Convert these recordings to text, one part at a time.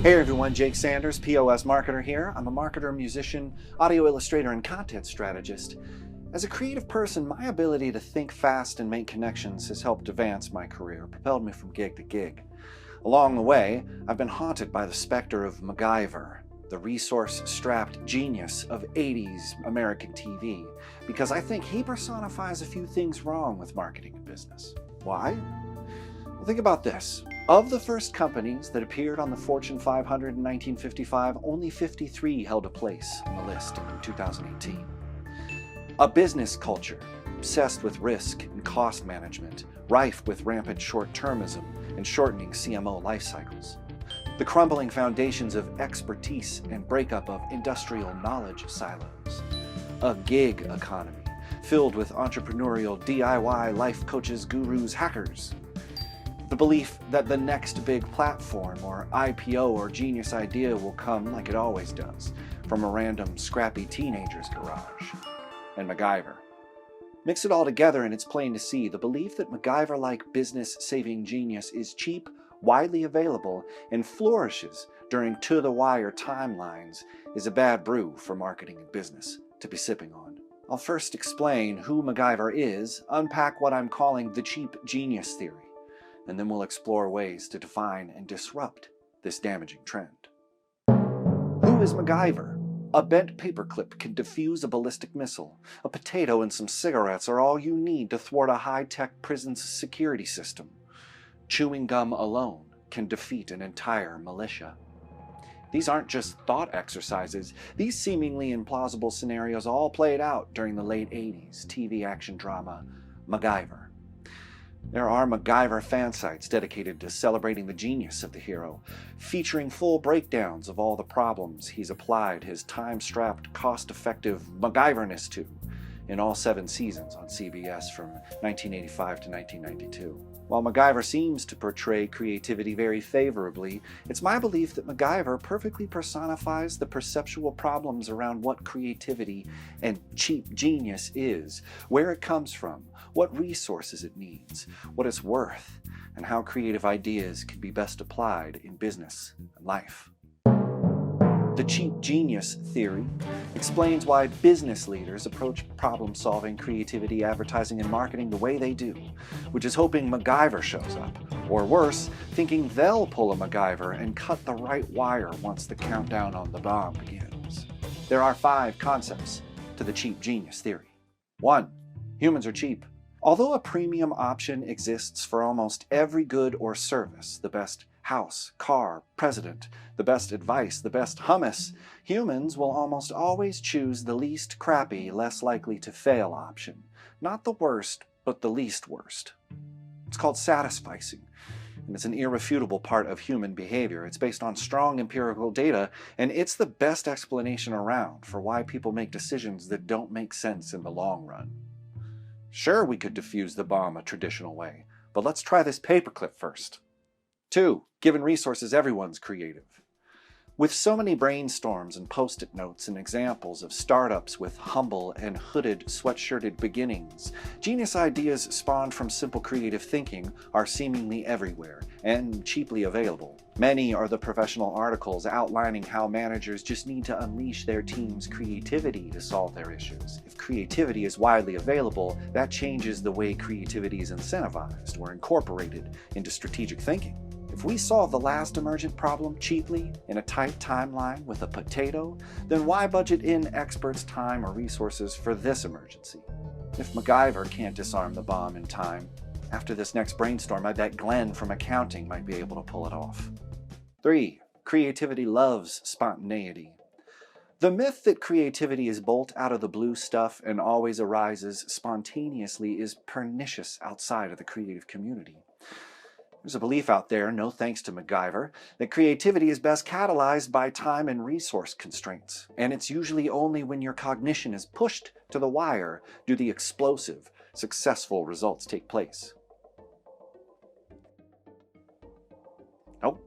Hey everyone, Jake Sanders, POS marketer here. I'm a marketer, musician, audio illustrator, and content strategist. As a creative person, my ability to think fast and make connections has helped advance my career, propelled me from gig to gig. Along the way, I've been haunted by the specter of MacGyver, the resource-strapped genius of 80s American TV, because I think he personifies a few things wrong with marketing and business. Why? Well, think about this. Of the first companies that appeared on the Fortune 500 in 1955, only 53 held a place on the list in 2018. A business culture obsessed with risk and cost management, rife with rampant short-termism and shortening CMO lifecycles. The crumbling foundations of expertise and breakup of industrial knowledge silos. A gig economy filled with entrepreneurial DIY life coaches, gurus, hackers. The belief that the next big platform or IPO or genius idea will come like it always does, from a random scrappy teenager's garage. And MacGyver. Mix it all together and it's plain to see the belief that MacGyver-like business-saving genius is cheap, widely available, and flourishes during to-the-wire timelines is a bad brew for marketing and business to be sipping on. I'll first explain who MacGyver is, unpack what I'm calling the cheap genius theory, and then we'll explore ways to define and disrupt this damaging trend. Who is MacGyver? A bent paperclip can defuse a ballistic missile. A potato and some cigarettes are all you need to thwart a high-tech prison's security system. Chewing gum alone can defeat an entire militia. These aren't just thought exercises. These seemingly implausible scenarios all played out during the late 80s TV action drama MacGyver. There are MacGyver fan sites dedicated to celebrating the genius of the hero, featuring full breakdowns of all the problems he's applied his time-strapped, cost-effective MacGyverness to in all 7 seasons on CBS from 1985 to 1992. While MacGyver seems to portray creativity very favorably, it's my belief that MacGyver perfectly personifies the perceptual problems around what creativity and cheap genius is, where it comes from, what resources it needs, what it's worth, and how creative ideas can be best applied in business and life. The cheap genius theory explains why business leaders approach problem-solving, creativity, advertising, and marketing the way they do, which is hoping MacGyver shows up, or worse, thinking they'll pull a MacGyver and cut the right wire once the countdown on the bomb begins. There are 5 concepts to the cheap genius theory. 1. Humans are cheap. Although a premium option exists for almost every good or service, the best house, car, president, the best advice, the best hummus, humans will almost always choose the least crappy, less likely to fail option. Not the worst, but the least worst. It's called satisficing, and it's an irrefutable part of human behavior. It's based on strong empirical data, and it's the best explanation around for why people make decisions that don't make sense in the long run. Sure, we could defuse the bomb a traditional way, but let's try this paperclip first. 2. Given resources, everyone's creative. With so many brainstorms and post-it notes and examples of startups with humble and hooded, sweatshirted beginnings, genius ideas spawned from simple creative thinking are seemingly everywhere and cheaply available. Many are the professional articles outlining how managers just need to unleash their team's creativity to solve their issues. If creativity is widely available, that changes the way creativity is incentivized or incorporated into strategic thinking. If we solve the last emergent problem cheaply in a tight timeline with a potato, then why budget in experts' time or resources for this emergency? If MacGyver can't disarm the bomb in time, after this next brainstorm, I bet Glenn from accounting might be able to pull it off. 3. Creativity loves spontaneity. The myth that creativity is bolt out of the blue stuff and always arises spontaneously is pernicious outside of the creative community. There's a belief out there, no thanks to MacGyver, that creativity is best catalyzed by time and resource constraints, and it's usually only when your cognition is pushed to the wire do the explosive, successful results take place. Nope.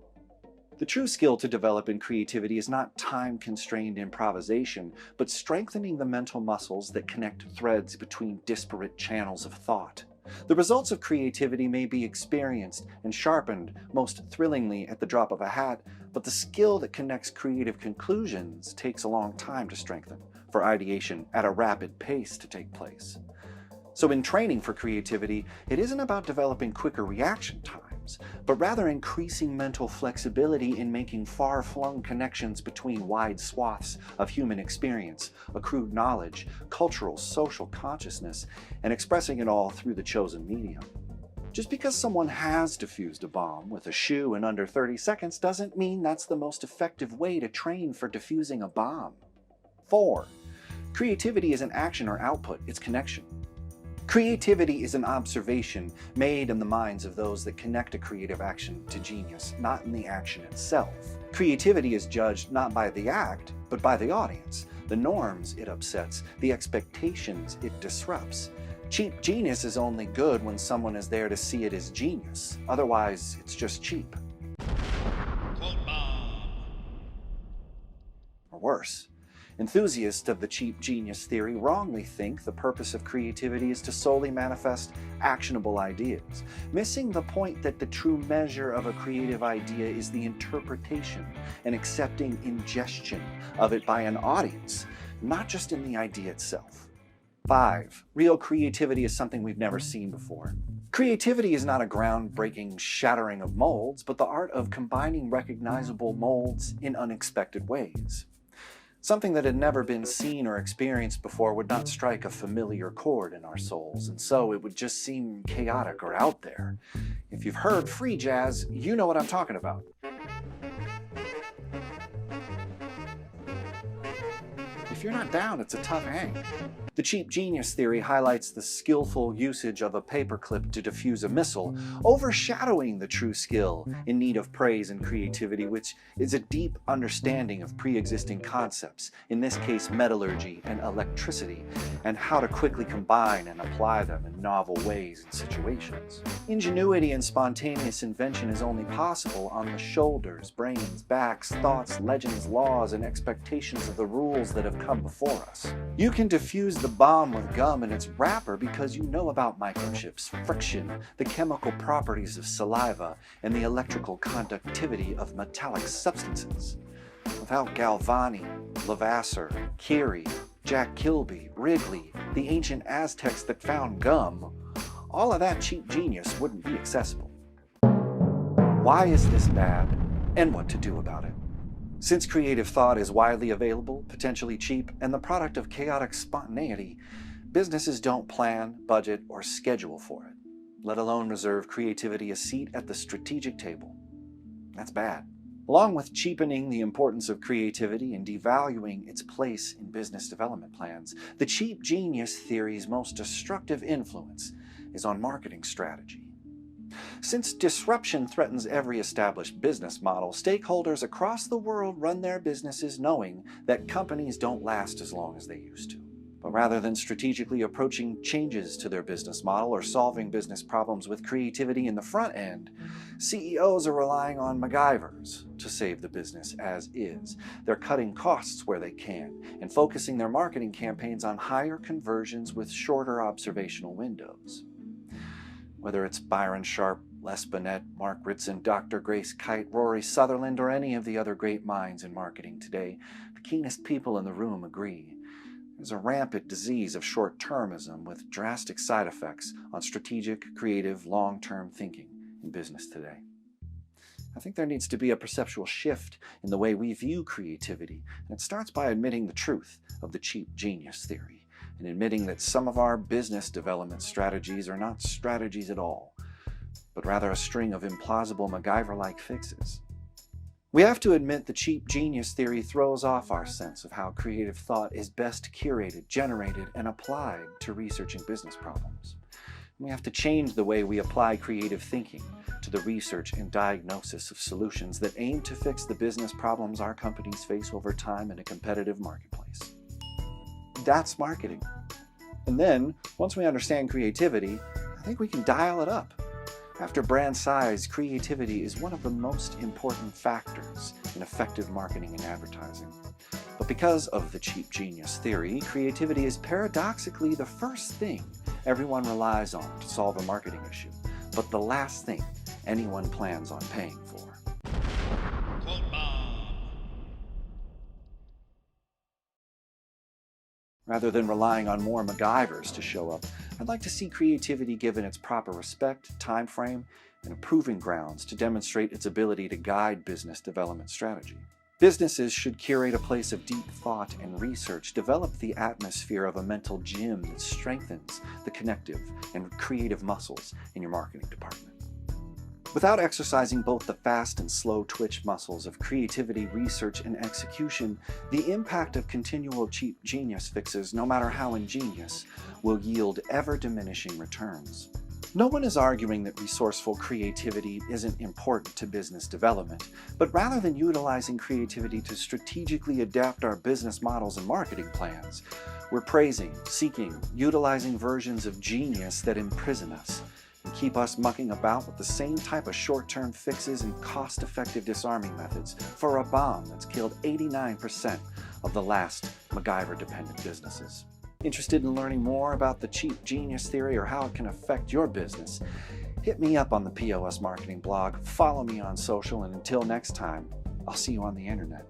The true skill to develop in creativity is not time-constrained improvisation, but strengthening the mental muscles that connect threads between disparate channels of thought. The results of creativity may be experienced and sharpened most thrillingly at the drop of a hat, but the skill that connects creative conclusions takes a long time to strengthen, for ideation at a rapid pace to take place. So in training for creativity, it isn't about developing quicker reaction times, but rather increasing mental flexibility in making far-flung connections between wide swaths of human experience, accrued knowledge, cultural, social consciousness, and expressing it all through the chosen medium. Just because someone has diffused a bomb with a shoe in under 30 seconds doesn't mean that's the most effective way to train for diffusing a bomb. 4. Creativity isn't action or output, it's connection. Creativity is an observation made in the minds of those that connect a creative action to genius, not in the action itself. Creativity is judged not by the act, but by the audience, the norms it upsets, the expectations it disrupts. Cheap genius is only good when someone is there to see it as genius. Otherwise, it's just cheap. Or worse. Enthusiasts of the cheap genius theory wrongly think the purpose of creativity is to solely manifest actionable ideas, missing the point that the true measure of a creative idea is the interpretation and accepting ingestion of it by an audience, not just in the idea itself. 5. Real creativity is something we've never seen before. Creativity is not a groundbreaking shattering of molds, but the art of combining recognizable molds in unexpected ways. Something that had never been seen or experienced before would not strike a familiar chord in our souls, and so it would just seem chaotic or out there. If you've heard free jazz, you know what I'm talking about. If you're not down, it's a tough hang. The cheap genius theory highlights the skillful usage of a paperclip to defuse a missile, overshadowing the true skill in need of praise and creativity, which is a deep understanding of pre-existing concepts, in this case metallurgy and electricity, and how to quickly combine and apply them in novel ways and situations. Ingenuity and spontaneous invention is only possible on the shoulders, brains, backs, thoughts, legends, laws, and expectations of the rules that have come before us. You can diffuse the bomb with gum in its wrapper because you know about microchips, friction, the chemical properties of saliva, and the electrical conductivity of metallic substances. Without Galvani, Levasseur, Curie, Jack Kilby, Wrigley, the ancient Aztecs that found gum, all of that cheap genius wouldn't be accessible. Why is this bad, and what to do about it? Since creative thought is widely available, potentially cheap, and the product of chaotic spontaneity, businesses don't plan, budget, or schedule for it, let alone reserve creativity a seat at the strategic table. That's bad. Along with cheapening the importance of creativity and devaluing its place in business development plans, the cheap genius theory's most destructive influence is on marketing strategy. Since disruption threatens every established business model, stakeholders across the world run their businesses knowing that companies don't last as long as they used to. But rather than strategically approaching changes to their business model or solving business problems with creativity in the front end, CEOs are relying on MacGyvers to save the business as is. They're cutting costs where they can and focusing their marketing campaigns on higher conversions with shorter observational windows. Whether it's Byron Sharp, Les Binet, Mark Ritson, Dr. Grace Kite, Rory Sutherland, or any of the other great minds in marketing today, the keenest people in the room agree. There's a rampant disease of short-termism with drastic side effects on strategic, creative, long-term thinking in business today. I think there needs to be a perceptual shift in the way we view creativity, and it starts by admitting the truth of the cheap genius theory, and admitting that some of our business development strategies are not strategies at all, but rather a string of implausible MacGyver-like fixes. We have to admit the cheap genius theory throws off our sense of how creative thought is best curated, generated, and applied to researching business problems. We have to change the way we apply creative thinking to the research and diagnosis of solutions that aim to fix the business problems our companies face over time in a competitive marketplace. That's marketing. And then, once we understand creativity, I think we can dial it up. After brand size, creativity is one of the most important factors in effective marketing and advertising. But because of the cheap genius theory, creativity is paradoxically the first thing everyone relies on to solve a marketing issue, but the last thing anyone plans on paying for. Rather than relying on more MacGyvers to show up, I'd like to see creativity given its proper respect, time frame, and a proving grounds to demonstrate its ability to guide business development strategy. Businesses should curate a place of deep thought and research, develop the atmosphere of a mental gym that strengthens the connective and creative muscles in your marketing department. Without exercising both the fast and slow twitch muscles of creativity, research, and execution, the impact of continual cheap genius fixes, no matter how ingenious, will yield ever-diminishing returns. No one is arguing that resourceful creativity isn't important to business development, but rather than utilizing creativity to strategically adapt our business models and marketing plans, we're praising, seeking, utilizing versions of genius that imprison us and keep us mucking about with the same type of short-term fixes and cost-effective disarming methods for a bomb that's killed 89% of the last MacGyver-dependent businesses. Interested in learning more about the cheap genius theory or how it can affect your business? Hit me up on the POS Marketing blog, follow me on social, and until next time, I'll see you on the internet.